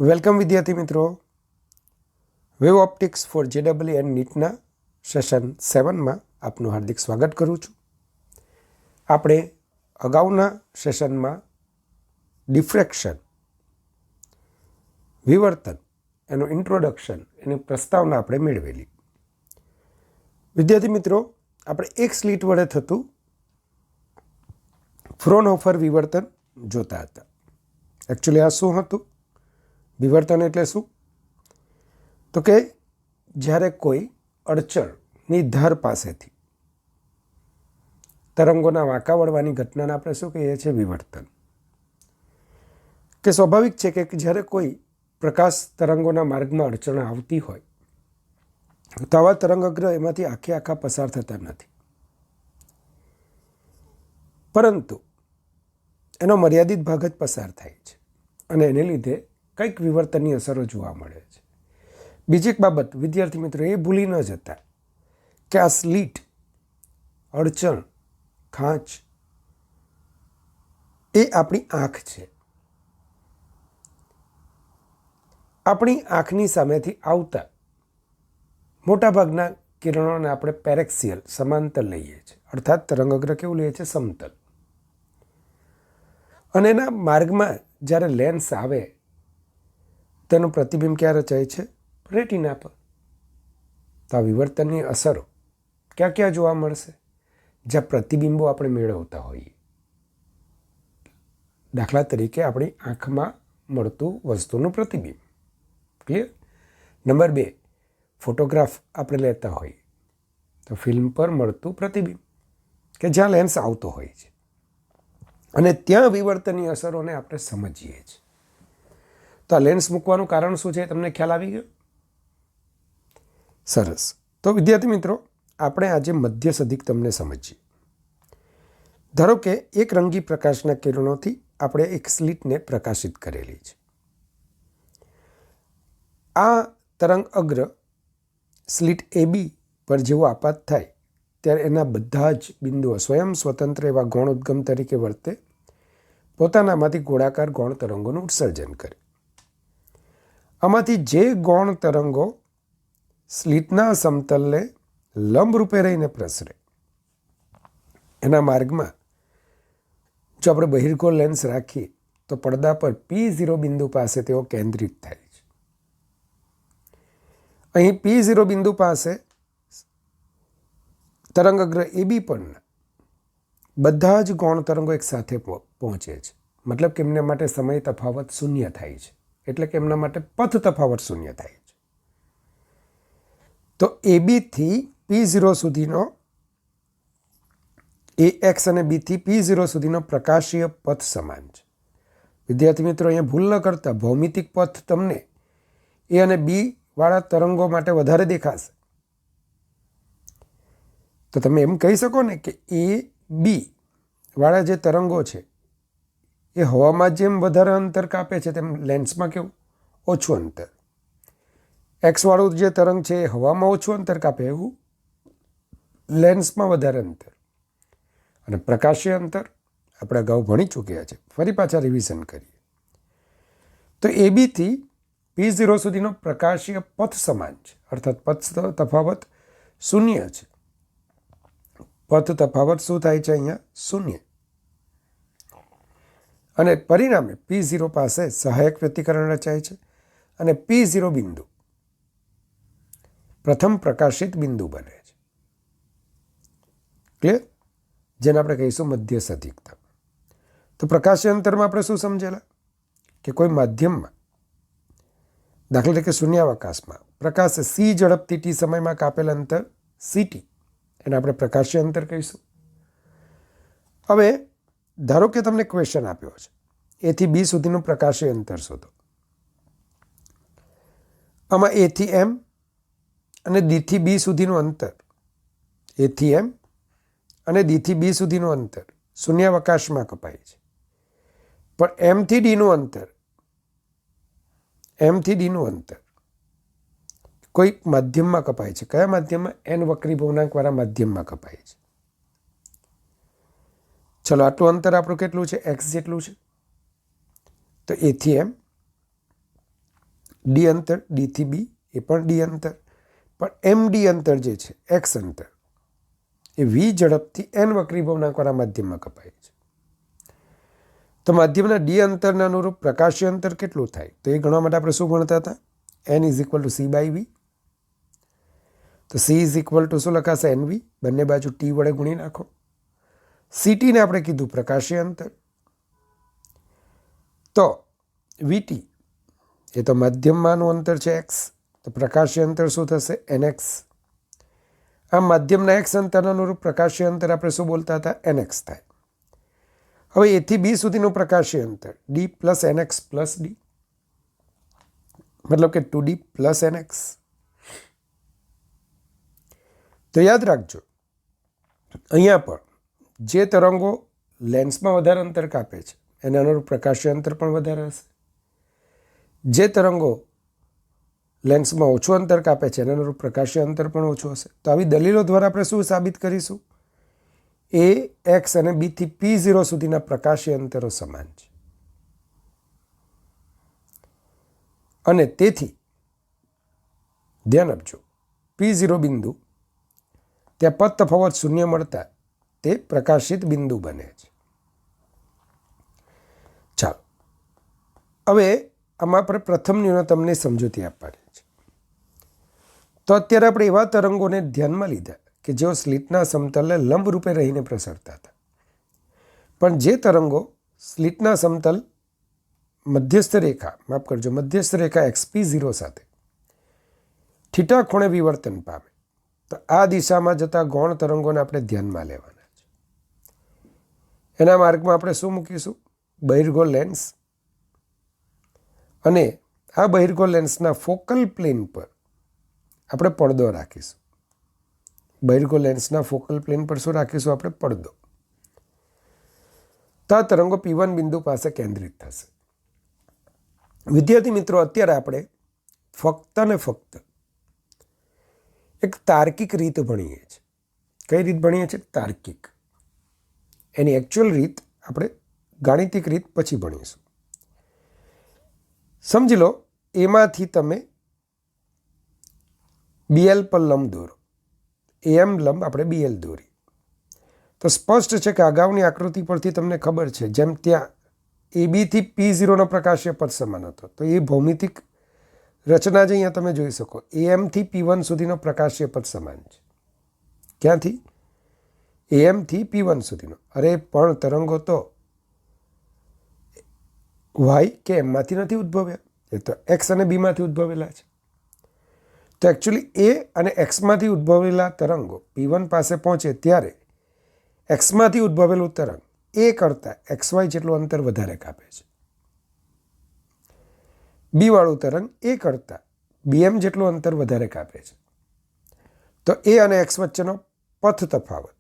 Welcome વિદ્યાર્થી મિત્રો. Wave optics for JEE and નીટના સેશન 7માં આપનું હાર્દિક સ્વાગત કરું છું. આપણે અગાઉના સેશનમાં ડિફ્રેક્શન, વિવર્તન, એનું ઇન્ટ્રોડક્શન, એની પ્રસ્તાવના આપણે મેળવેલી. વિદ્યાર્થી મિત્રો, આપણે એક સ્લિટ વડે થતું ફ્રોનહોફર વિવર્તન જોતા હતા. એકચ્યુઅલી આ શું હતું? વિવર્તન એટલે શું? તો કે જ્યારે કોઈ અડચણની ધાર પાસેથી તરંગોના વાંકા વળવાની ઘટનાને આપણે શું કહીએ છીએ? વિવર્તન. કે સ્વાભાવિક છે કે જ્યારે કોઈ પ્રકાશ તરંગોના માર્ગમાં અડચણ આવતી હોય તો આવા તરંગગ્રહ એમાંથી આખા પસાર થતા નથી, પરંતુ એનો મર્યાદિત ભાગ જ પસાર થાય છે અને એને લીધે કંઈક વિવર્તનની અસરો જોવા મળે છે. બીજી એક બાબત વિદ્યાર્થી મિત્રો એ ભૂલી ન જતા કે આ સ્લીટ, અડચણ, ખાંચ એ આપણી આંખ છે. આપણી આંખની સામેથી આવતા મોટાભાગના કિરણોને આપણે પેરેક્સિયલ, સમાંતર લઈએ છીએ, અર્થાત તરંગગ્રહ કેવું લઈએ છીએ? સમતલ. અને એના માર્ગમાં જ્યારે લેન્સ આવે તેનું પ્રતિબિંબ ક્યાં રચાય છે? રેટિના પર. તો આ વિવર્તનની અસરો ક્યાં ક્યાં જોવા મળશે? જ્યાં પ્રતિબિંબો આપણે મેળવતા હોઈએ. દાખલા તરીકે આપણી આંખમાં મળતું વસ્તુનું પ્રતિબિંબ. ક્લિયર? નંબર 2, ફોટોગ્રાફ આપણે લેતા હોઈએ તો ફિલ્મ પર મળતું પ્રતિબિંબ કે જ્યાં લેન્સ આવતો હોય છે અને ત્યાં વિવર્તનની અસરોને આપણે સમજીએ છીએ. તો આ લેન્સ મૂકવાનું કારણ શું છે? તમને ખ્યાલ આવી ગયો? સરસ. તો વિદ્યાર્થી મિત્રો, આપણે આજે મધ્ય સદિક તમને સમજીએ. ધારો કે એક રંગી પ્રકાશના કિરણોથી આપણે એક સ્લિટને પ્રકાશિત કરેલી છે. આ તરંગ અગ્ર સ્લિટ AB પર જેવો આપાત થાય ત્યારે એના બધા જ બિંદુઓ સ્વયં સ્વતંત્ર એવા ગૌણ ઉદ્ગમ તરીકે વર્તે, પોતાનામાંથી ગોળાકાર ગૌણ તરંગોનું ઉત્સર્જન કરે. આમાંથી જે ગૌણ તરંગો સ્લિટના સમતલને લંબરૂપે રહીને પ્રસરે, એના માર્ગમાં જો આપણે બહિર્ગોળ લેન્સ રાખીએ તો પડદા પર P0 બિંદુ પાસે તેઓ કેન્દ્રિત થાય છે. અહીં P0 બિંદુ પાસે તરંગગ્રહ AB પરના બધા જ ગૌણ તરંગો એક સાથે પહોંચે છે. મતલબ કે એમના માટે સમય તફાવત શૂન્ય થાય છે, એટલે કે એમના માટે પથ તફાવત શૂન્ય થાય છે. તો AB થી P0 સુધીનો, AX અને B થી P0 સુધીનો પ્રકાશીય પથ સમાન છે. વિદ્યાર્થી મિત્રો, અહીંયા ભૂલ ન કરતા, ભૌમિતિક પથ તમને A અને B વાળા તરંગો માટે વધારે દેખાશે. તો તમે એમ કહી શકો ને કે AB વાળા જે તરંગો છે એ હવામાં જેમ વધારે અંતર કાપે છે તેમ લેન્સમાં કેવું? ઓછું અંતર. X વાળું જે તરંગ છે એ હવામાં ઓછું અંતર કાપે, એવું લેન્સમાં વધારે અંતર. અને પ્રકાશીય અંતર આપણે અગાઉ ભણી ચૂક્યા છે, ફરી પાછા રિવિઝન કરીએ. તો AB થી P0 સુધીનો પ્રકાશીય પથ સમાન છે, અર્થાત પથ તફાવત શૂન્ય છે. પથ તફાવત શું થાય છે અહીંયા? શૂન્ય. અને પરિણામે P0 પાસે સહાયક વ્યતિકરણ રચાય છે અને P0 બિંદુ પ્રથમ પ્રકાશિત બિંદુ બને છે. ક્લિયર? જેને આપણે કહીશું મધ્ય સદિકતા. તો પ્રકાશીય અંતરમાં આપણે શું સમજેલા? કે કોઈ માધ્યમમાં, દાખલા તરીકે શૂન્યાવકાશમાં, પ્રકાશ C ઝડપથી T સમયમાં કાપેલ અંતર CT, એને આપણે પ્રકાશીય અંતર કહીશું. હવે ધારો કે તમને ક્વેશ્ચન આપ્યો છે A થી B સુધીનું પ્રકાશીય અંતર શોધો. આમાં A થી M અને D થી B સુધીનું અંતર, A થી M અને D થી B સુધીનું અંતર શૂન્યાવકાશમાં કપાય છે. પણ M થી D નું અંતર કોઈ માધ્યમમાં કપાય છે. કયા માધ્યમમાં? N વક્રી ભવનાંકવાળા માધ્યમમાં કપાય છે. ચલો, આટલું અંતર આપણું કેટલું છે? X જેટલું છે. તો A થી M ડી અંતર, ડીથી બી એ પણ ડી અંતર, પણ એમ ડી અંતર જે છે એક્સ અંતર એ વી ઝડપથી એન વક્રી ભવનાકારના માધ્યમમાં કપાય છે. તો માધ્યમના ડી અંતરના અનુરૂપ પ્રકાશીય અંતર કેટલું થાય? તો એ ગણવા માટે આપણે શું ભણતા હતા? N is equal to C by V. તો સી ઇઝ ઇક્વલ ટુ શું લખાશે? N V. બંને બાજુ ટી વડે ગુણી નાખો. સીટીને આપણે કીધું પ્રકાશીય અંતર. તો વીટી એ તો માધ્યમમાંનું અંતર છે એક્સ. તો પ્રકાશીય અંતર શું થશે? એનએક્સ. આમ માધ્યમના એક્સ અંતરના અનુરૂપ પ્રકાશીય અંતર આપણે શું બોલતા હતા? એનએક્સ થાય. હવે એથી બી સુધીનું પ્રકાશીય અંતર D plus NX plus D, મતલબ કે 2D પ્લસ એનએક્સ. તો યાદ રાખજો, અહીંયા પણ જે તરંગો લેન્સમાં વધારે અંતર કાપે છે એના અનુરૂપ પ્રકાશીય અંતર પણ વધારે હશે. જે તરંગો લેન્સમાં ઓછું અંતર કાપે છે એના અનુરૂપ પ્રકાશીય અંતર પણ ઓછું હશે. તો આવી દલીલો દ્વારા આપણે શું સાબિત કરીશું? એ એક્સ અને બીથી P0 સુધીના પ્રકાશીય અંતરો સમાન છે અને તેથી ધ્યાન આપજો, P0 બિંદુ ત્યાં પદ તફાવત શૂન્ય મળતા તે પ્રકાશિત બિંદુ બને છે. ચાલો, હવે આમાં આપણે પ્રથમ ન્યૂનતમની સમજૂતી આપવાની છે. તો અત્યારે આપણે એવા તરંગોને ધ્યાનમાં લીધા કે જેઓ સ્લિટના સમતલને લંબ રૂપે રહીને પ્રસરતા હતા. પણ જે તરંગો સ્લિટના સમતલ મધ્યસ્થ રેખા XP0 સાથે થીટા ખૂણે વિવર્તન પામે, તો આ દિશામાં જતા ગૌણ તરંગોને આપણે ધ્યાનમાં લેવાના છે. એના માર્ગમાં આપણે શું મૂકીશું? બહિર્ગોળ લેન્સ. અને આ બહિર્ગોળ લેન્સના ફોકલ પ્લેન પર આપણે પડદો રાખીશું. બહિર્ગોળ લેન્સના ફોકલ પ્લેન પર શું રાખીશું? આપણે પડદો. તો આ તરંગો P1 બિંદુ પાસે કેન્દ્રિત થશે. વિદ્યાર્થી મિત્રો, અત્યારે આપણે ફક્ત ને ફક્ત એક તાર્કિક રીત ભણીએ છીએ. કઈ રીત ભણીએ છીએ? તાર્કિક. એની એકચ્યુઅલ રીત આપણે ગાણિતિક રીત પછી ભણીશું. સમજી લો, એમાંથી તમે BL પર લંબ દોરો, AM લંબ આપણે BL દોરી. તો સ્પષ્ટ છે કે અગાઉની આકૃતિ પરથી તમને ખબર છે, જેમ ત્યાં AB થી P0 પ્રકાશીય પથ સમાન હતો, તો એ ભૌમિતિક રચના જ અહીંયા તમે જોઈ શકો. AM થી P1 સુધીનો પ્રકાશીય પથ સમાન છે. ક્યાંથી? AM થી P1 સુધીનો. અરે પણ તરંગો તો Y કે એમમાંથી નથી ઉદ્ભવ્યા, એ તો X અને Bમાંથી ઉદ્ભવેલા છે. તો એકચ્યુઅલી A અને Xમાંથી ઉદ્ભવેલા તરંગો P1 પાસે પહોંચે ત્યારે Xમાંથી ઉદ્ભવેલું તરંગ A કરતાં XY જેટલું અંતર વધારે કાપે છે. B વાળું તરંગ A કરતાં BM જેટલું અંતર વધારે કાપે છે. તો A અને X વચ્ચેનો પથ તફાવત,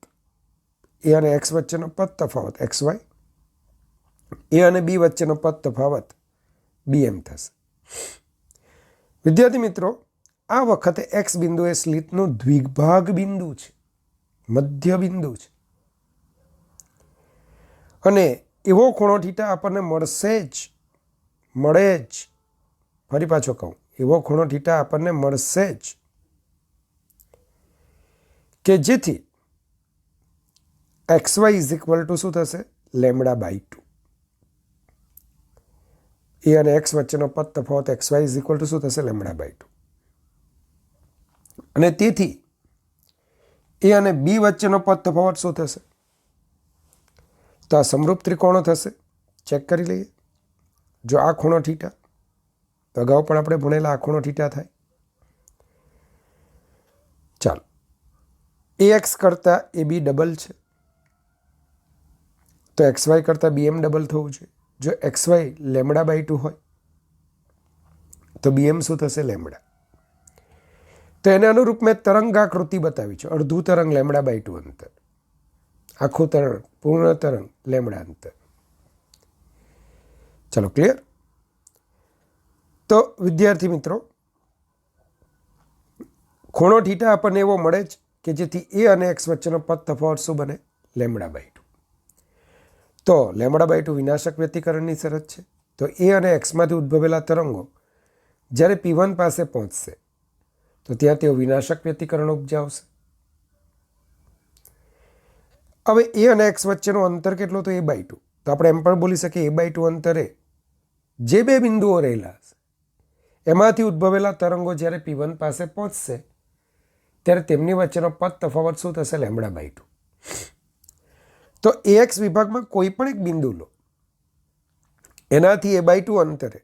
A અને X વચ્ચેનો પથ તફાવત XY, A અને B વચ્ચેનો પથ તફાવત BM થશે. વિદ્યાર્થી મિત્રો, આ વખતે X બિંદુ એ સ્લિટનું દ્વિભાગ બિંદુ છે, મધ્ય બિંદુ છે. અને એવો ખૂણો થીટા આપણને મળે જ. ફરી પાછો કહું, એવો ખૂણો થીટા આપણને મળશે જ કે જેથી XY ઇઝ ઇક્વલ ટુ શું થશે? λ/2. A અને X વચ્ચેનો પદ તફાવત XY ઇઝ ઇક્વલ ટુ શું થશે? λ/2. અને તેથી A અને B વચ્ચેનો પદ તફાવત શું થશે? તો આ સમરૂપ ત્રિકોણો થશે. ચેક કરી લઈએ. જો આ ખૂણો થીટા, તો અગાઉ પણ આપણે ભણેલા આ ખૂણો થીટા થાય. ચાલો, AX કરતાં AB ડબલ છે, તો XY કરતાં BM ડબલ થવું જોઈએ. જો XY λ/2 હોય તો BM શું થશે? λ. તો એને અનુરૂપ મેં તરંગાકૃતિ બતાવી છે. અડધું તરંગ λ/2 અંતર, આખું તરંગ, પૂર્ણ તરંગ λ અંતર. ચલો, ક્લિયર? તો વિદ્યાર્થી મિત્રો, ખૂણો થીટા આપણને એવો મળે જ કે જેથી A અને X વચ્ચેનો પદ તફાવત શું બને? λ/2. તો λ/2 વિનાશક વ્યતિકરણની શરત છે. તો A અને Xમાંથી ઉદ્ભવેલા તરંગો જ્યારે P1 પાસે પહોંચશે તો ત્યાં તેઓ વિનાશક વ્યતિકરણ ઉપજાવશે. હવે એ અને એક્સ વચ્ચેનો અંતર કેટલો? તો a/2. તો આપણે એમ પણ બોલી શકીએ a/2 અંતરે જે બે બિંદુઓ રહેલા હશે એમાંથી ઉદ્ભવેલા તરંગો જ્યારે P1 પાસે પહોંચશે ત્યારે તેમની વચ્ચેનો પદ તફાવત શું થશે? λ/2. તો AX વિભાગમાં કોઈ પણ એક બિંદુ લો, એનાથી a/2 અંતરે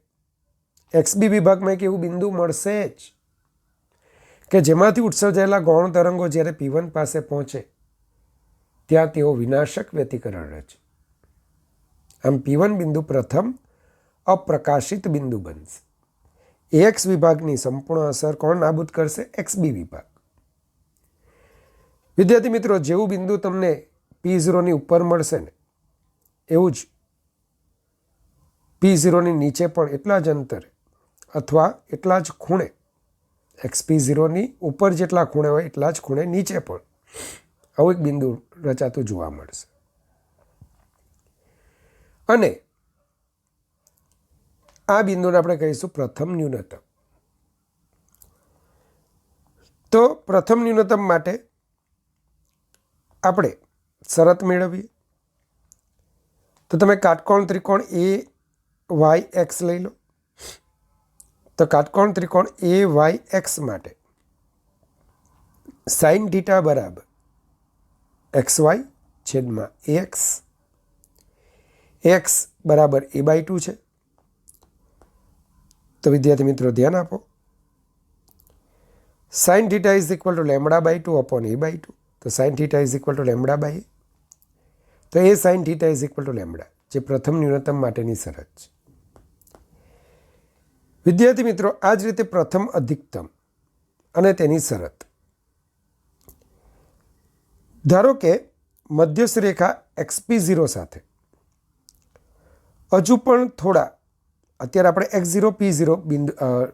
XB વિભાગમાં એક એવું બિંદુ મળશે જ કે જેમાંથી ઉત્સર્જાયેલા ગૌણ તરંગો જ્યારે P1 પાસે પહોંચે ત્યાં તેઓ વિનાશક વ્યતિકરણ રચે. આમ P1 બિંદુ પ્રથમ અપ્રકાશિત બિંદુ બનશે. AX વિભાગની સંપૂર્ણ અસર કોણ નાબૂદ કરશે? XB વિભાગ. વિદ્યાર્થી મિત્રો, જેવું બિંદુ તમને P0ની ઉપર મળશે ને એવું જ P0ની નીચે પણ એટલા જ અંતરે અથવા એટલા જ ખૂણે, XP0ની ઉપર જેટલા ખૂણે હોય એટલા જ ખૂણે નીચે પણ આવું એક બિંદુ રચાતું જોવા મળશે. અને આ બિંદુને આપણે કહીશું પ્રથમ ન્યૂનતમ. તો પ્રથમ ન્યૂનતમ માટે આપણે શરત મેળવીએ તો તમે કાટકોણ ત્રિકોણ AYX લઈ લો. તો કાટકોણ ત્રિકોણ AYX માટે sin θ બરાબર XY છેદમાં AX, AX બરાબર a/2 છે. તો વિદ્યાર્થી મિત્રો ધ્યાન આપો, sin θ is equal to λ/2 upon a/2. તો sin θ is equal to λ/a. તો A sin θ is equal to λ, જે પ્રથમ ન્યૂનતમ માટેની શરત છે. વિદ્યાર્થી મિત્રો, આ જ રીતે પ્રથમ અધિકતમ અને તેની શરત. ધારો કે મધ્યસ્થ રેખા XP0 સાથે હજુ પણ થોડા, અત્યારે આપણે X0 P0 બિંદુ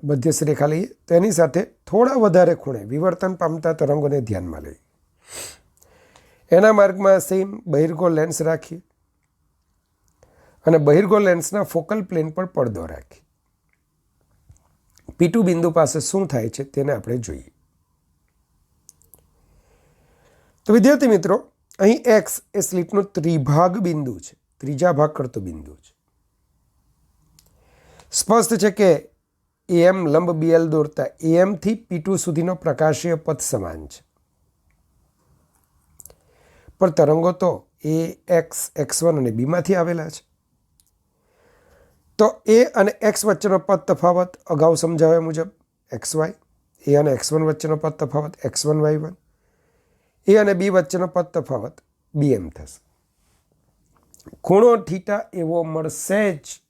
મધ્યસ્થ રેખા લઈએ તો એની સાથે થોડા વધારે ખૂણે વિવર્તન પામતા તરંગોને ધ્યાનમાં લઈએ. એના માર્ગમાં સેમ બહિર્ગોળ લેન્સ રાખીએ અને બહિર્ગોળ લેન્સના ફોકલ પ્લેન પર પડદો રાખીએ. P2 બિંદુ પાસે શું થાય છે તેને આપણે જોઈએ. તો વિદ્યાર્થી મિત્રો, અહીં X એ સ્લિટનું ત્રિભાગ બિંદુ છે, ત્રીજા ભાગ કરતું બિંદુ છે. સ્પષ્ટ છે કે AM લંબ BL દોરતા AM થી P2 સુધીનો પ્રકાશીય પથ સમાન છે, પણ તરંગો તો AX, X1 અને B માંથી આવેલા છે. તો A અને X વચ્ચેનો પદ તફાવત અગાઉ સમજાવ્યા મુજબ XY, A અને X1 વચ્ચેનો પદ તફાવત X1 Y1, A અને B વચ્ચેનો પદ તફાવત BM થશે. ખૂણો થીટા એવો મળશે જ.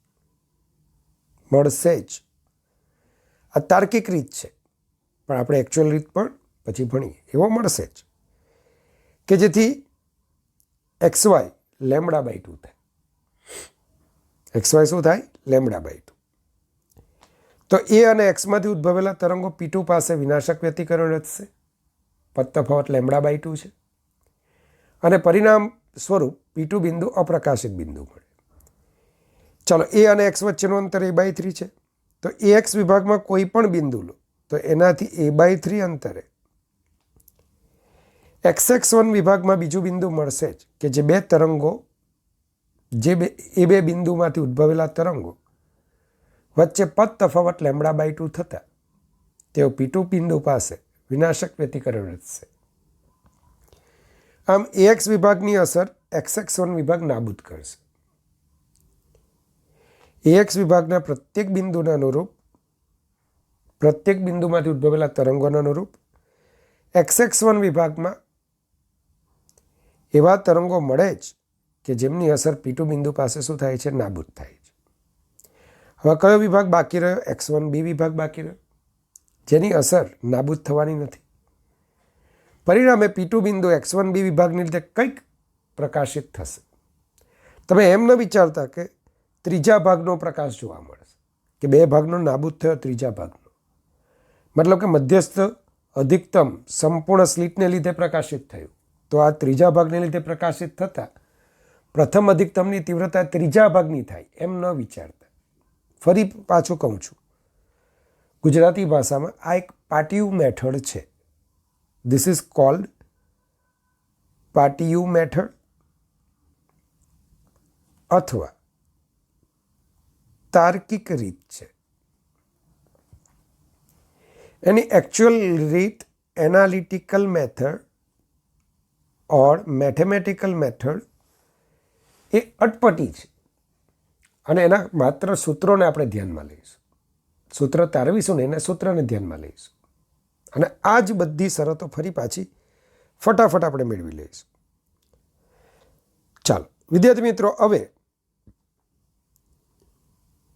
આ તાર્કિક રીત છે, પણ આપણે એકચ્યુઅલ રીત પણ પછી ભણીએ. એવો મળશે જ કે જેથી XY λ/2 થાય. XY શું થાય? λ/2. તો A અને Xમાંથી ઉદ્ભવેલા તરંગો P2 પાસે વિનાશક વ્યતિકરણ રચશે. પદ તફાવત λ/2 છે અને પરિણામ સ્વરૂપ P2 બિંદુ અપ્રકાશિત બિંદુ મળે. ચાલો, A અને X વચ્ચેનું અંતર a/3 છે. તો AX વિભાગમાં કોઈ પણ બિંદુ લો તો એનાથી a/3 અંતરે XX1 વિભાગમાં બીજું બિંદુ મળશે જ કે જે બે તરંગો એ બે બિંદુમાંથી ઉદ્ભવેલા તરંગો વચ્ચે પદ તફાવત λ/2 થતા તેઓ P2 બિંદુ પાસે વિનાશક વ્યતિકરણ રચશે. આમ AX વિભાગની અસર XX1 વિભાગ નાબૂદ કરશે. AX વિભાગના પ્રત્યેક બિંદુના અનુરૂપ, પ્રત્યેક બિંદુમાંથી ઉદ્ભવેલા તરંગોના અનુરૂપ XX1 વિભાગમાં એવા તરંગો મળે જ કે જેમની અસર P2 બિંદુ પાસે શું થાય છે? નાબૂદ થાય છે. હવે કયો વિભાગ બાકી રહ્યો? X1B વિભાગ બાકી રહ્યો, જેની અસર નાબૂદ થવાની નથી. પરિણામે P2 બિંદુ X1B વિભાગની લીધે કંઈક પ્રકાશિત થશે. તમે એમ ન વિચારતા કે ત્રીજા ભાગનો પ્રકાશ જોવા મળશે, કે બે ભાગનો નાબૂદ થયો ત્રીજા ભાગનો. મતલબ કે મધ્યસ્થ અધિકતમ સંપૂર્ણ સ્લિટને લીધે પ્રકાશિત થયું, તો આ ત્રીજા ભાગને લીધે પ્રકાશિત થતાં પ્રથમ અધિકતમની તીવ્રતા ત્રીજા ભાગની થાય એમ ન વિચારતા. ફરી પાછું કહું છું, ગુજરાતી ભાષામાં આ એક પાટિયું મેથડ છે. ધીસ ઇઝ કોલ્ડ પાટિયું મેથડ અથવા તાર્કિક રીત છે. એની એકચ્યુઅલ રીત એનાલિટિકલ મેથડ ઓર મેથેમેટિકલ મેથડ એ અટપટી છે અને એના માત્ર સૂત્રોને આપણે ધ્યાનમાં લઈશું. સૂત્ર તારવીશું ને એના સૂત્રને ધ્યાનમાં લઈશું અને આ જ બધી શરતો ફરી પાછી ફટાફટ આપણે મેળવી લઈશું. ચાલો વિદ્યાર્થી મિત્રો, હવે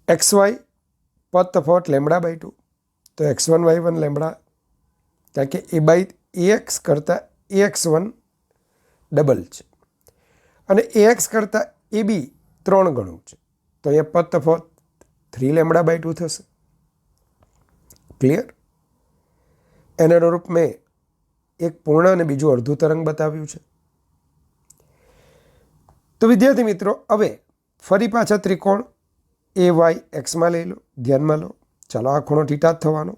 એક્સ વાય પદ તફાવત લેમડા/2, તો x1 y1 લેમડા, કારણ કે એ બાય ax કરતાં ax1 ડબલ છે અને ax કરતાં ab 3 ગણું છે, તો અહીંયા પદ તફાવત 3 લેમડા/2 થશે. ક્લિયર? એને અનુરૂપ મેં એક પૂર્ણ અને બીજું અડધું તરંગ બતાવ્યું છે. તો વિદ્યાર્થી મિત્રો, હવે ફરી પાછા ત્રિકોણ એ વાય એક્સમાં લઈ લો, ધ્યાનમાં લો. ચાલો, આ ખૂણો થીટા જ થવાનો.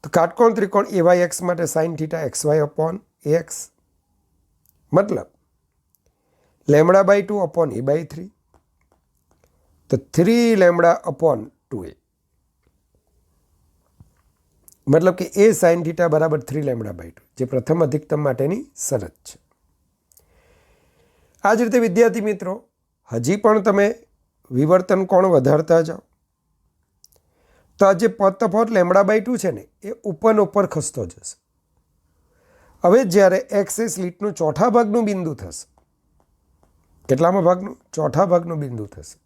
તો કાટકોણ ત્રિકોણ એ વાય એક્સ માટે sine theta X Y upon A X, મતલબ લેમડા/2 અપોન a/3, તો 3 લેમડા અપોન 2a, મતલબ કે એ સાઇન થીટા બરાબર 3 લેમડા/2, જે પ્રથમ અધિકતમ માટેની શરત છે. આ જ રીતે વિદ્યાર્થી મિત્રો, હજી પણ તમે વિવર્તન કોણ વધારતા જાઓ તો આ જે પદ તફાવત લેમડા/2 છે ને, એ ઉપર ખસતો જશે. હવે જ્યારે એક્સ એ સ્લિટનું ચોથા ભાગનું બિંદુ થશે, કેટલામાં ભાગનું? ચોથા ભાગનું બિંદુ થશે,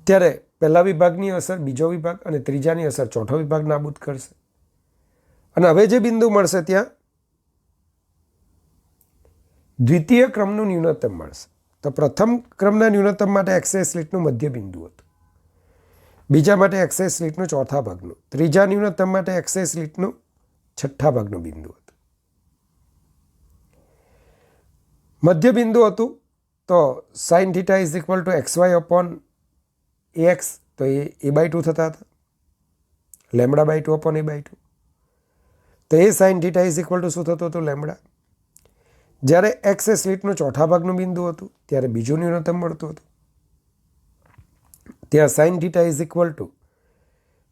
ત્યારે પહેલા વિભાગની અસર બીજો વિભાગ અને ત્રીજાની અસર ચોથો વિભાગ નાબૂદ કરશે. અને હવે જે બિંદુ મળશે ત્યાં દ્વિતીય ક્રમનું ન્યૂનતમ મળશે. તો પ્રથમ ક્રમના ન્યૂનતમ માટે એક્સ એ સ્લિટનું મધ્ય બિંદુ હતું, બીજા માટે એક્સ એ સ્લિટનું ચોથા ભાગનું, ત્રીજા ન્યૂનતમ માટે એક્સ એ સ્લિટનું છઠ્ઠા ભાગનું બિંદુ હતું. મધ્ય બિંદુ હતું તો sine theta is equal to X Y upon A X, તો એ a/2 થતા હતા, લેમડા/2 અપોન a/2. તો A sine theta is equal to શું થતું હતું? લેમડા. જ્યારે એક્સ એ સ્લિટનું ચોથા ભાગનું બિંદુ હતું ત્યારે બીજું ન્યૂનતમ મળતું હતું, ત્યાં sine theta is equal to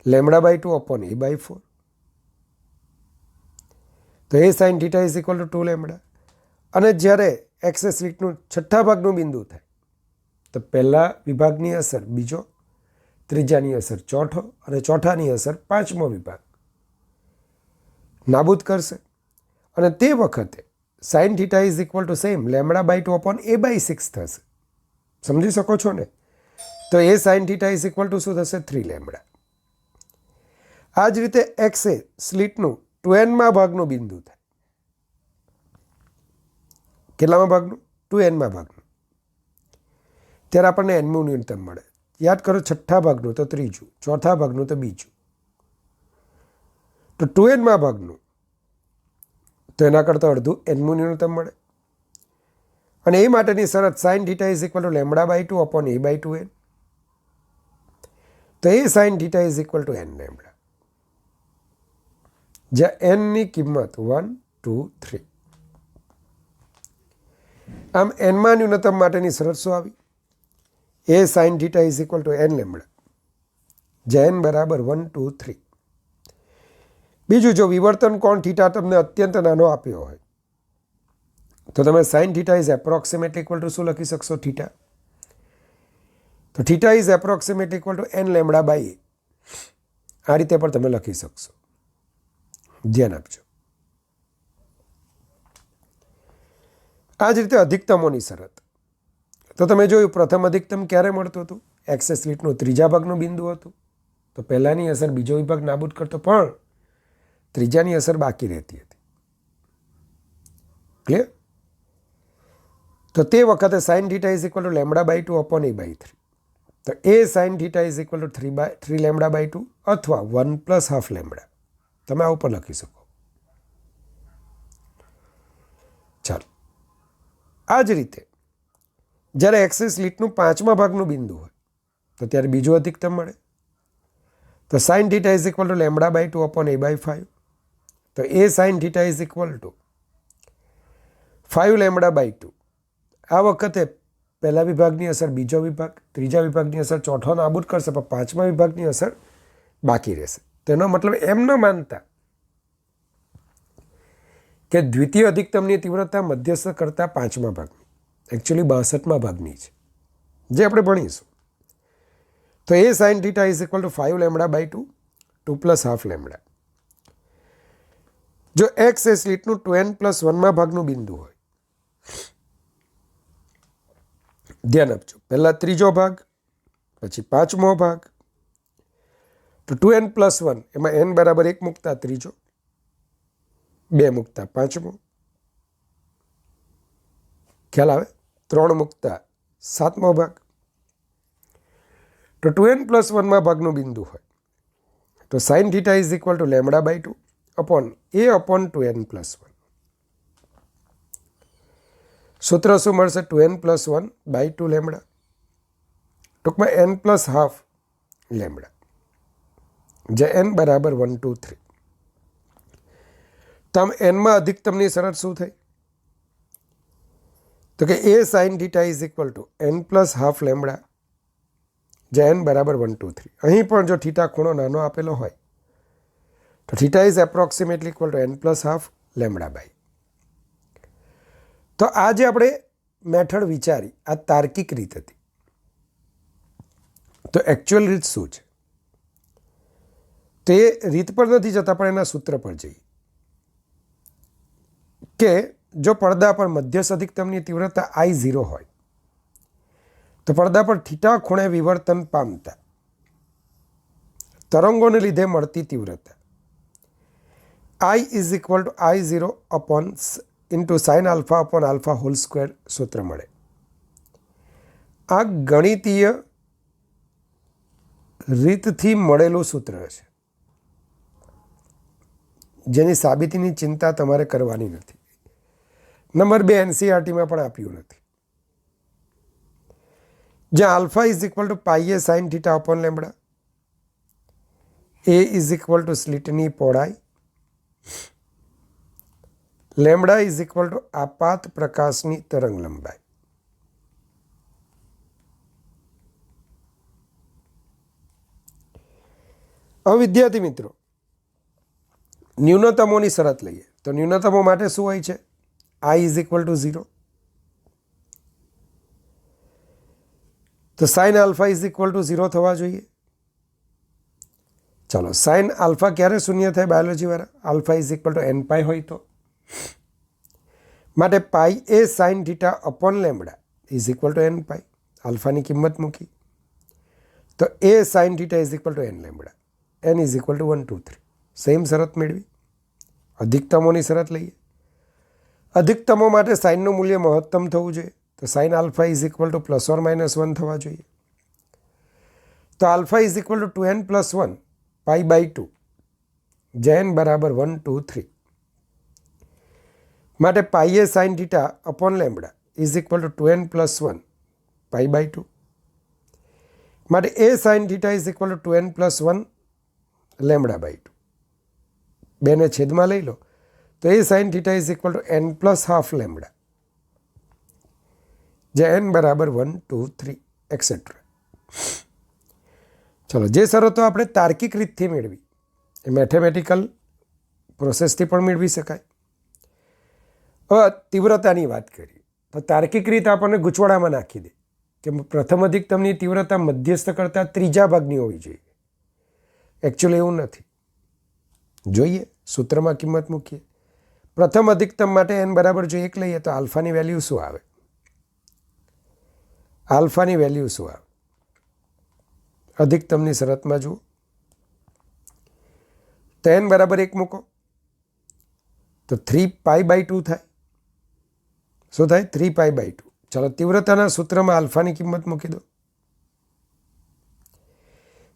લેમડા/2 અપોન a/4. તો A sine theta is equal to 2 lambda. અને જ્યારે એક્સ એ સ્લિટનું છઠ્ઠા ભાગનું બિંદુ થાય તો પહેલા વિભાગની અસર બીજો, ત્રીજાની અસર ચોથો અને ચોથાની અસર પાંચમો વિભાગ નાબૂદ કરશે. અને તે વખતે sine theta is equal to same લેમડા/2 અપોન a/6 થશે. સમજી શકો છો ને? તો A sine theta is equal to શું થશે? 3 લેમડા. આ જ રીતે એક્સ એ સ્લિટનું 2n ભાગનું બિંદુ થાય, કેટલામાં ભાગનું? 2n ભાગનું, ત્યારે આપણને nમું ન્યૂનતમ મળે. યાદ કરો, છઠ્ઠા ભાગનું તો ત્રીજું, ચોથા ભાગનું તો બીજું. તો 2n ભાગનું તો એના કરતાં અડધું nમું ન્યૂનતમ મળે. અને એ માટેની શરત sine theta is equal to લેમડા/2 અપોન a/2n. તો A sine theta is equal to n lambda, જ્યાં n ની કિંમત 1, 2, 3. આમ એનમાં ન્યૂનતમ માટેની શરત શું આવી? A sine theta is equal to n lambda, જ્યાં n બરાબર 1, 2, 3. બીજું, જો વિવર્તન કોણ થીટા તમને અત્યંત નાનો આપ્યો હોય તો તમે sign theta is approximate equal to શું લખી શકશો? થીટા. તો theta is approximate equal to n લેમડા/a. આ રીતે પણ તમે લખી શકશો. ધ્યાન આપજો. આ જ રીતે અધિકતમોની શરત. તો તમે જોયું, પ્રથમ અધિકતમ ક્યારે મળતું હતું? એક્સ એ સ્લિટનું ત્રીજા ભાગનું બિંદુ હતું, તો પહેલાની અસર બીજો વિભાગ નાબૂદ કરતો, પણ ત્રીજાની અસર બાકી રહેતી હતી. ક્લિયર? તો તે વખતે sine theta is equal to લેમડા/2 અપોન a/3. તો A sine theta is equal to 3 લેમડા/2 અથવા 1 + ½ લેમડા. તમે આ ઉપર લખી શકો. ચાલો, આ જ રીતે જ્યારે એક્સ એ સ્લિટનું પાંચમા ભાગનું બિંદુ હોય તો ત્યારે બીજું અધિકતમ મળે. તો sine theta is equal to λ/2 upon a/5. તો A sine theta is equal to 5 λ/2. આ વખતે પહેલા વિભાગની અસર બીજો વિભાગ, ત્રીજા વિભાગની અસર ચોથો નાબૂદ કરશે, પણ પાંચમા વિભાગની અસર બાકી રહેશે. તેનો મતલબ એમ ન માનતા કે દ્વિતીય અધિકતમની તીવ્રતા મધ્યસ્થ કરતાં પાંચમા ભાગની, એકચ્યુઅલી 62મા ભાગની છે, જે આપણે ભણીશું. તો A sine theta is equal to 5 λ/2 2 plus half lambda. જો એક્સ એ સ્લિટનું 2n+1મા ભાગનું બિંદુ હોય, ધ્યાન આપજો, પહેલાં ત્રીજો ભાગ, પછી પાંચમો ભાગ. તો 2n+1 એમાં n બરાબર 1 મૂકતા ત્રીજો, 2 મૂકતા પાંચમો, ખ્યાલ આવે, 3 મૂકતા સાતમો ભાગ. તો 2n+1મા ભાગનું બિંદુ હોય તો sine theta is equal to λ/2 upon a upon 2n+1. સૂત્ર શું મળશે? 2n+1/2 લેમડા, ટૂંકમાં n+1/2 લેમડા, જે n બરાબર 1 2 3. તો આમ એનમાં અધિકતમની શરત શું થઈ? તો કે A sine theta is equal to n+1/2 lambda, જે n બરાબર 1 2 3. અહીં પણ જો થીટા ખૂણો નાનો આપેલો હોય તો theta is approximately equal to n+1/2 lambda/. તો આ જે આપણે મેથડ વિચારી, આ તાર્કિક રીત હતી. તો એકચ્યુઅલ રીત શું છે? તો એ રીત પર નથી જતા, પણ એના સૂત્ર પર જઈએ કે જો પડદા પર મધ્યસ્થ અધિકતમની તીવ્રતા I0 હોય તો પડદા પર થીટા ખૂણે વિવર્તન પામતા તરંગોને લીધે મળતી તીવ્રતા I is equal to I0 upon into sine alpha upon alpha whole square સૂત્ર મળે. આ ગણિતીય રીતથી મળેલું સૂત્ર છે, જેની સાબિતીની ચિંતા તમારે કરવાની નથી. નંબર 2 NCERTમાં પણ આપ્યું નથી. જ્યાં alpha is equal to pi A sine theta upon lambda, A is equal to સ્લિટની પહોળાઈ, લેમડા ઇઝ ઇક્વલ ટુ આપાત પ્રકાશની તરંગ લંબાઈ. હવે વિદ્યાર્થી મિત્રો, ન્યૂનતમોની શરત લઈએ તો ન્યૂનતમો માટે શું હોય છે? I is equal to 0. તો sine alpha is equal to 0 થવા જોઈએ. ચાલો, સાઇન આલ્ફા ક્યારે શૂન્ય થાય બાયોલોજીવાળા? Alpha is equal to n pi હોય તો. માટે pi A sine theta upon lambda is equal to n pi. આલ્ફાની કિંમત મૂકી તો A sine theta is equal to n lambda, n is equal to 1 2 3. Same શરત મેળવી. અધિકતમોની શરત લઈએ. અધિકતમો માટે સાઇનનું મૂલ્ય મહત્તમ થવું જોઈએ. તો sine alpha is equal to ±1 થવા જોઈએ. તો alpha is equal to 2n+1 પાઈ/2, જે n બરાબર 1 2 3. માટે pi A sine theta upon lambda is equal to 2n+1 પાઈ/2. માટે A sine theta is equal to 2n+1 લેમડા/2. બેને છેદમાં લઈ લો તો A sine theta is equal to n+1/2 lambda, જે n બરાબર 1 2 3 એક્સેટ્રા. ચલો, જે શરતો આપણે તાર્કિક રીતથી મેળવી એ મેથેમેટિકલ પ્રોસેસથી પણ મેળવી શકાય. હવે તીવ્રતાની વાત કરીએ તો તાર્કિક રીત આપણને ગૂંચવાડામાં નાખી દે કે પ્રથમ અધિકતમની તીવ્રતા મધ્યસ્થ કરતાં ત્રીજા ભાગની હોવી જોઈએ. એકચ્યુઅલી એવું નથી. જોઈએ, સૂત્રમાં કિંમત મૂકીએ. પ્રથમ અધિકતમ માટે n બરાબર જો 1 લઈએ તો આલ્ફાની વેલ્યુ શું આવે? આલ્ફાની વેલ્યુ શું આવે? અધિકતમની શરતમાં જુઓ તો n બરાબર 1 મૂકો તો 3 પાઈ/2 થાય. શું થાય? 3 પાઈ/2. ચાલો, તીવ્રતાના સૂત્રમાં આલ્ફાની કિંમત મૂકી દો.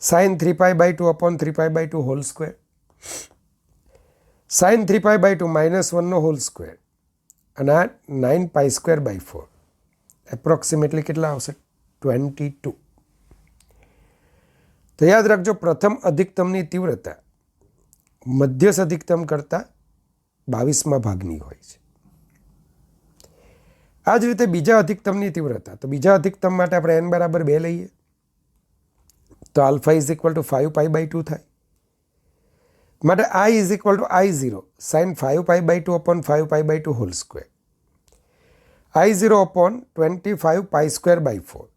સાઇન 3 પાઈ/2 અપોન 3 પાઈ/2 હોલ સ્ક્વેર. સાઇન 3 પાઈ/2 -1 હોલ સ્ક્વેર અને આ 9 પાઈ²/4. એપ્રોક્સિમેટલી કેટલા આવશે? 22. તો યાદ રાખજો, પ્રથમ અધિકતમની તીવ્રતા મધ્યસ્થ અધિકતમ કરતાં 22માં ભાગની હોય છે. આ જ રીતે બીજા અધિકતમની તીવ્રતા, તો બીજા અધિકતમ માટે આપણે n બરાબર 2 લઈએ તો આલ્ફા ઇઝ ઇક્વલ ટુ 5π/2 થાય. માટે I is equal to I0 sin 5π/2 upon 5π/2 whole square, I0 upon 25π²/4.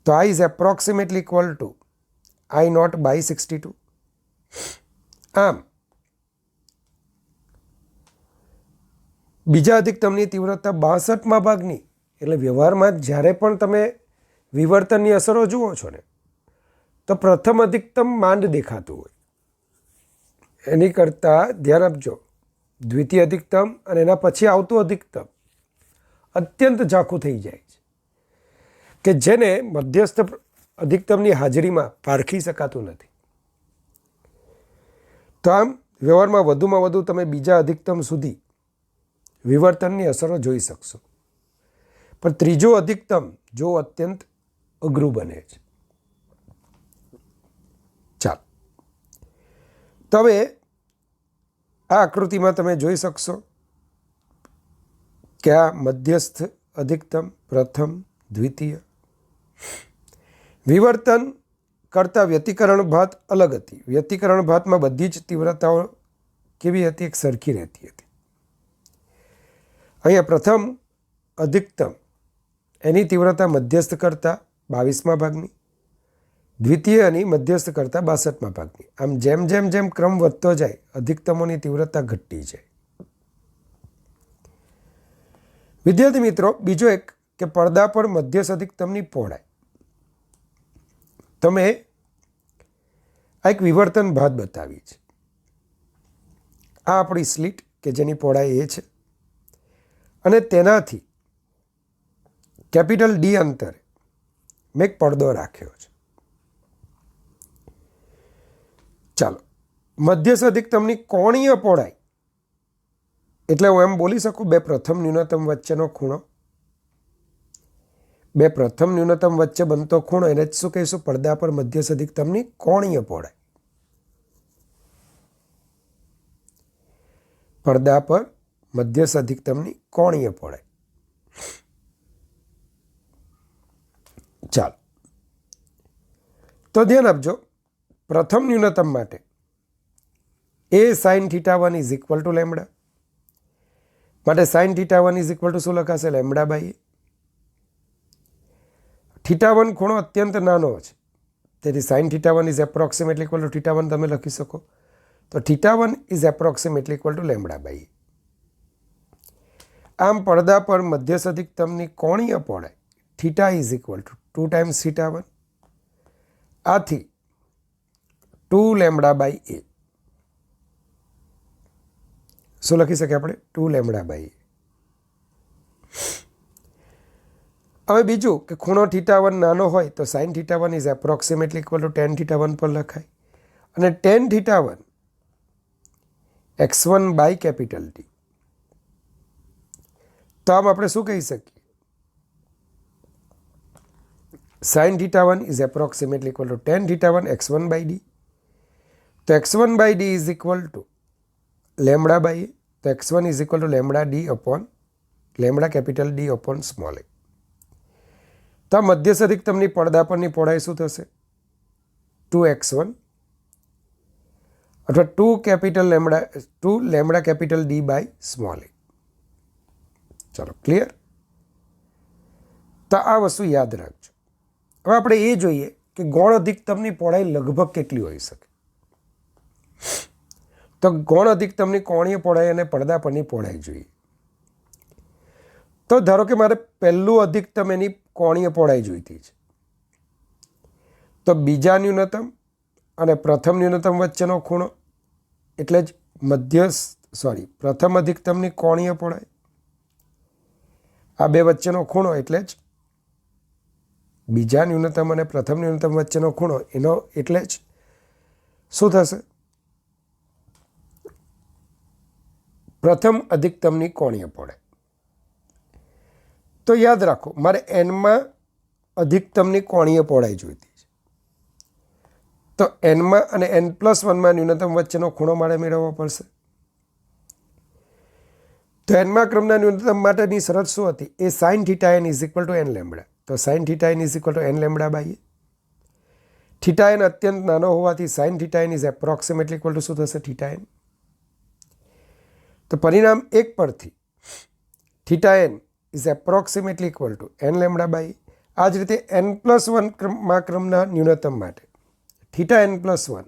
તો I is approximately equal to I0/62. આમ બીજા અધિકતમની તીવ્રતા 62માં ભાગની, એટલે વ્યવહારમાં જ્યારે પણ તમે વિવર્તનની અસરો જુઓ છો ને, તો પ્રથમ અધિકતમ માંડ દેખાતું હોય, એની કરતાં ધ્યાન આપજો દ્વિતીય અધિકતમ અને એના પછી આવતું અધિકતમ અત્યંત ઝાંખું થઈ જાય છે, કે જેને મધ્યસ્થ અધિકતમની હાજરીમાં પારખી શકાતું નથી. તો આમ વ્યવહારમાં વધુમાં વધુ તમે બીજા અધિકતમ સુધી વિવર્તનની અસરો જોઈ શકશો, પણ ત્રીજો અધિકતમ જો અત્યંત અઘરું બને છે. ચાલો, તો હવે આ આકૃતિમાં તમે જોઈ શકશો કે આ મધ્યસ્થ અધિકતમ, પ્રથમ, દ્વિતીય. વિવર્તન કરતાં વ્યતિકરણ ભાત અલગ હતી. વ્યતિકરણ ભાતમાં બધી જ તીવ્રતાઓ કેવી હતી? એક સરખી રહેતી હતી. અહીંયા પ્રથમ અધિકતમ એની તીવ્રતા મધ્યસ્થ કરતાં 22માં ભાગની, દ્વિતીયની મધ્યસ્થ કરતાં 62માં ભાગની. આમ જેમ જેમ જેમ ક્રમ વધતો જાય અધિકતમોની તીવ્રતા ઘટતી જાય. વિદ્યાર્થી મિત્રો, બીજો એક કે પડદા પર મધ્યસ્થ અધિકતમની પહોળાઈ. તમે આ એક વિવર્તન ભાત બતાવી છે. આ આપણી સ્લિટ કે જેની પહોળાઈ એ છે, અને તેનાથી કેપિટલ D અંતરે મેં એક પડદો રાખ્યો છે. ચાલો, મધ્યસ્થ અધિકતમની કોણીય પહોળાઈ એટલે હું એમ બોલી શકું બે પ્રથમ ન્યૂનતમ વચ્ચેનો ખૂણો. બે પ્રથમ ન્યૂનતમ વચ્ચે બનતો ખૂણો એને જ શું કહીશું? પડદા પર મધ્યસ્થ અધિકતમની કોણીય પહોળાઈ. પડદા પર મધ્યસ્થ અધિકતમની કોણીય પહોળાઈ. ચાલો, તો ધ્યાન આપજો, પ્રથમ ન્યૂનતમ માટે A sin θ1 is equal to lambda. માટે sin θ1 ઇઝ ઇક્વલ ટુ શું લખાશે? લેમ્બડા/A. θ1 ખૂણો અત્યંત નાનો છે, તેથી sin θ1 is approximately equal to θ1 તમે લખી શકો. તો θ1 ઇઝ એપ્રોક્સિમેટલી ઇક્વલ ટુ લેમ્બડા/A. આમ પડદા પર મધ્યસ્થ અધિકતમની કોણીય પહોળાઈ θ ઇઝ ઇક્વલ ટુ 2 ટાઈમ્સ θ1. આથી 2 લેમ્બડા/A. શું લખી શકીએ આપણે? 2 લેમ્બડા/A. હવે બીજું કે ખૂણો θ1 નાનો હોય તો sin θ1 is approximately equal to tan θ1 પર લખાય, અને tan θ1 x1/D. તો આમ આપણે શું કહી શકીએ? sin θ1 is approximately equal to tan θ1 x1/D. તો x1/D ઇઝ ઇક્વલ ટુ લેમ્બડા/A. તો x1 is equal to lambda D upon lambda capital D upon small a. તો મધ્યસ્થ અધિકતમની પડદા પરની પહોળાઈ શું થશે? 2x1 અથવા 2 lambda capital D by small a. ચાલો, ક્લિયર? તો આ વસ્તુ યાદ રાખજો. હવે આપણે એ જોઈએ કે ગૌણ અધિકતમની પહોળાઈ લગભગ કેટલી હોઈ શકે. તો ગૌણ અધિકતમની કોણીય પહોળાઈ અને પડદા પરની પહોળાઈ જોઈએ. તો ધારો કે મારે પહેલું અધિકતમ એની કોણીય પહોળાઈ જોઈતી છે, તો બીજા ન્યૂનતમ અને પ્રથમ ન્યૂનતમ વચ્ચેનો ખૂણો એટલે જ પ્રથમ અધિકતમની કોણીય પહોળાઈ, આ બે વચ્ચેનો ખૂણો એટલે જ બીજા ન્યૂનતમ અને પ્રથમ ન્યૂનતમ વચ્ચેનો ખૂણો, એનો એટલે જ શું થશે? પ્રથમ અધિકતમની કોણીય પહોળાઈ. તો યાદ રાખો, મારે એનમાં અધિકતમની કોણીય પહોળાઈ જોઈતી છે. તો એનમાં અને n+1માં ન્યૂનતમ વચ્ચેનો ખૂણો મારે મેળવવો પડશે. તો એનમાં ક્રમના ન્યૂનતમ માટેની શરત શું હતી? A sin θn = n lambda. તો sin θn = n lambda by a. θn અત્યંત નાનો હોવાથી sin θn is approximately equal to શું થશે? θn. તો પરિણામ 1 પરથી θn is approximately equal to n lambda by. આ જ રીતે n+1માં ક્રમના ન્યૂનતમ માટે θn+1,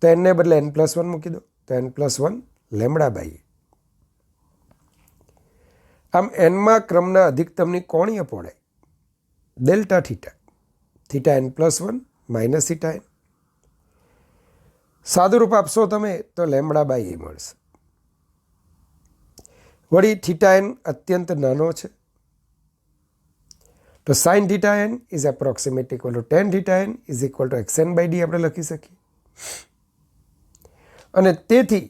તો n ને બદલે n+1 મૂકી દો, તો n+1 લેમ્બડા બાય. આમ એનમાં ક્રમના અધિકતમની કોણીય પહોળાઈ ડેલ્ટા થીટા, θn+1 - θn. સાદુરૂપ આપશો તમે તો લેમ્બડા બાય એ મળશે. વળી θn અત્યંત નાનો છે, તો sin θn is approximately equal to tan θn is equal to xn/d આપણે લખી શકીએ. અને તેથી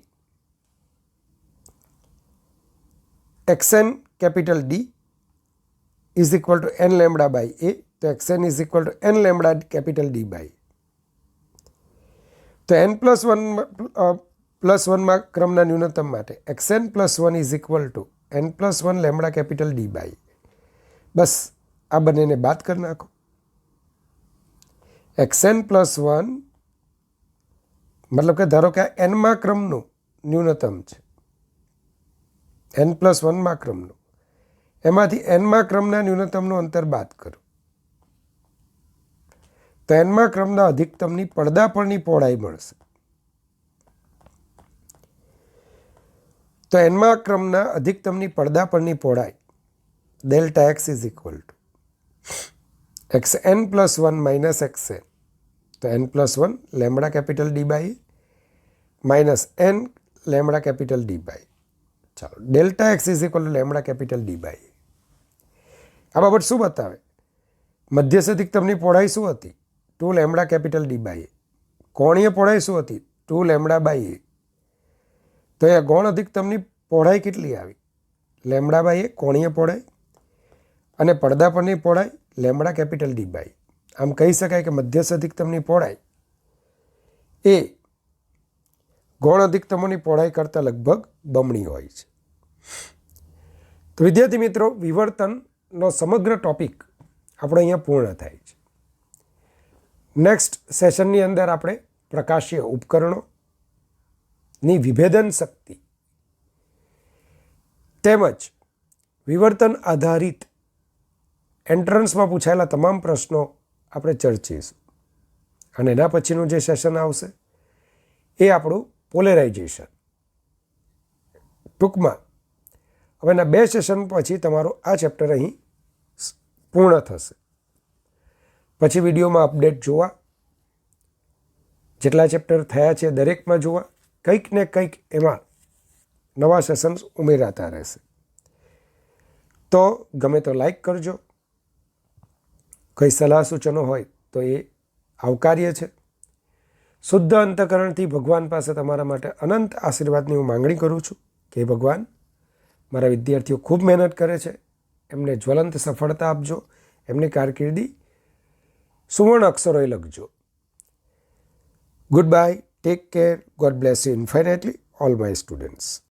xn capital D is equal to n lambda by A. તો xn is equal to n lambda capital D by. તો n+1માં ક્રમના ન્યૂનતમ માટે xn+1 is equal to n+1 lambda capital D by. બસ આ બંનેને બાદ કરી નાખો. xn+1 મતલબ કે ધારો કે આ nમાં ક્રમનું ન્યૂનતમ છે, n+1માં ક્રમનું, એમાંથી nમાં ક્રમના ન્યૂનતમનું અંતર બાદ કરો. તો એનમાં ક્રમના અધિકતમની પડદા પરની પહોળાઈ મળશે. તો એનમાં ક્રમના અધિકતમની પડદા પરની પહોળાઈ delta x is equal to xn+1 - xn. તો n+1 lambda capital D by minus n lambda capital D by. ચાલો, delta x is equal to lambda capital D by. આ બાબત શું બતાવે? મધ્યસ્થ અધિકતમની પહોળાઈ શું હતી? 2 લેમ્બડા કેપિટલ D બાય. કોણીય પહોળાઈ શું હતી? 2 લેમ્બડા બાય એ. તો અહીંયા ગૌણ અધિકતમની પહોળાઈ કેટલી આવી? લેમ્બડા બાય એ કોણીય પહોળાઈ, અને પડદા પરની પહોળાઈ લેમ્બડા કેપિટલ D બાય. આમ કહી શકાય કે મધ્યસ્થ અધિકતમની પહોળાઈ એ ગૌણ અધિકતમોની પહોળાઈ કરતાં લગભગ બમણી હોય છે. તો વિદ્યાર્થી મિત્રો, વિવર્તનનો સમગ્ર ટોપિક આપણો અહીંયા પૂર્ણ થાય છે. નેક્સ્ટ સેશનની અંદર આપણે પ્રકાશીય ઉપકરણોની વિભેદન શક્તિ તેમજ વિવર્તન આધારિત એન્ટ્રન્સમાં પૂછાયેલા તમામ પ્રશ્નો આપણે ચર્ચીશું. અને એના પછીનું જે સેશન આવશે એ આપણું પોલેરાઇઝેશન. ટૂંકમાં હવેના 2 સેશન પછી તમારું આ ચેપ્ટર અહીં પૂર્ણ થશે. પછી વિડીયોમાં અપડેટ જોવા, જેટલા ચેપ્ટર થયા છે દરેકમાં જોવા, કંઈક ને કંઈક એમાં નવા સેશન્સ ઉમેરાતા રહેશે. તો ગમે તો લાઈક કરજો. કંઈ સલાહ સૂચનો હોય તો એ આવકાર્ય છે. શુદ્ધ અંતઃકરણથી ભગવાન પાસે તમારા માટે અનંત આશીર્વાદની હું માંગણી કરું છું કે ભગવાન મારા વિદ્યાર્થીઓ ખૂબ મહેનત કરે છે, એમને જ્વલંત સફળતા આપજો, એમની કારકિર્દી સુવર્ણ અક્ષરોએ લખજો. Good bye, take care, God bless you infinitely, all my students.